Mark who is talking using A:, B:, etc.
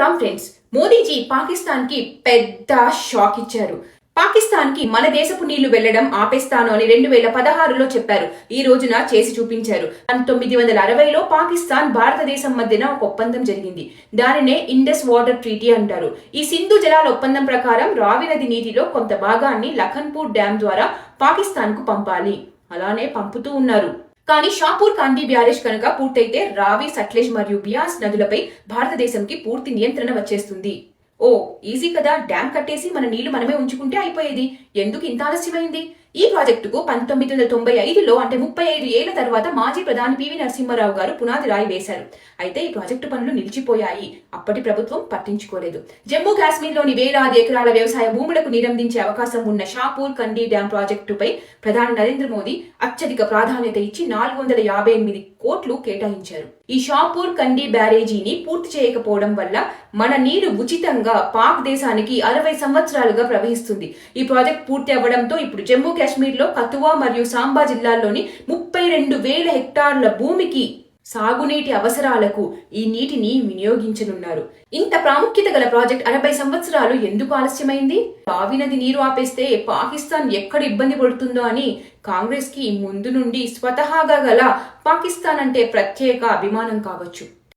A: Ram friends, Modiji Pakistan కి పెద్ద shock ఇచ్చారు. పాకిస్తాన్ కి మన దేశపు నీళ్లు వెళ్లడం ఆపేస్తాను అని 2016లో చెప్పారు. ఈ రోజున చేసి చూపించారు. 1960లో పాకిస్తాన్ భారతదేశం మధ్యన ఒక ఒప్పందం జరిగింది. దానినే ఇండస్ వాటర్ ట్రీటీ అంటారు. ఈ సింధు జలాల ఒప్పందం ప్రకారం రావి నది నీటిలో కొంత భాగాన్ని లఖన్పూర్ డ్యామ్ ద్వారా పాకిస్తాన్ కు పంపాలి. అలానే పంపుతూ ఉన్నారు. కానీ షాపూర్ కాండీ బ్యారేజ్ కనుక పూర్తయితే రావి, సట్లెజ్ మరియు బియాస్ నదులపై భారతదేశంకి పూర్తి నియంత్రణ వచ్చేస్తుంది. ఓ ఈజీ కదా, డ్యామ్ కట్టేసి మన నీళ్లు మనమే ఉంచుకుంటే అయిపోయేది. ఎందుకు ఇంత ఆలస్యమైంది? ఈ ప్రాజెక్టుకు 1995లో అంటే 35 ఏళ్ల తర్వాత మాజీ ప్రధాని పివి నరసింహారావు గారు పునాది రాయి వేశారు. అయితే ఈ ప్రాజెక్టు పనులు నిలిచిపోయాయి. అప్పటి ప్రభుత్వం పట్టించుకోలేదు. జమ్మూ కాశ్మీర్లోని వేలాది ఎకరాల వ్యవసాయ భూములకు నీరందించే అవకాశం ఉన్న షాపూర్ కండీ డ్యామ్ ప్రాజెక్టుపై ప్రధాని నరేంద్ర మోదీ అత్యధిక ప్రాధాన్యత ఇచ్చి 458 కోట్లు కేటాయించారు. ఈ షాపూర్ కండీ బ్యారేజీని పూర్తి చేయకపోవడం వల్ల మన నీరు ఉచితంగా పాక్ దేశానికి 60 సంవత్సరాలుగా ప్రవహిస్తుంది. ఈ ప్రాజెక్ట్ పూర్తి అవ్వడంతో ఇప్పుడు జమ్మూ కాశ్మీర్లో కతువా మరియు సాంబా జిల్లాల్లోని 32,000 హెక్టార్ల భూమికి సాగునీటి అవసరాలకు ఈ నీటిని వినియోగించనున్నారు. ఇంత ప్రాముఖ్యత గల ప్రాజెక్ట్ 60 సంవత్సరాలు ఎందుకు ఆలస్యమైంది? రావి నది నీరు ఆపేస్తే పాకిస్తాన్ ఎక్కడ ఇబ్బంది పడుతుందో అని కాంగ్రెస్ కి ముందు నుండి స్వతహాగా గల పాకిస్తాన్ అంటే ప్రత్యేక అభిమానం కావచ్చు.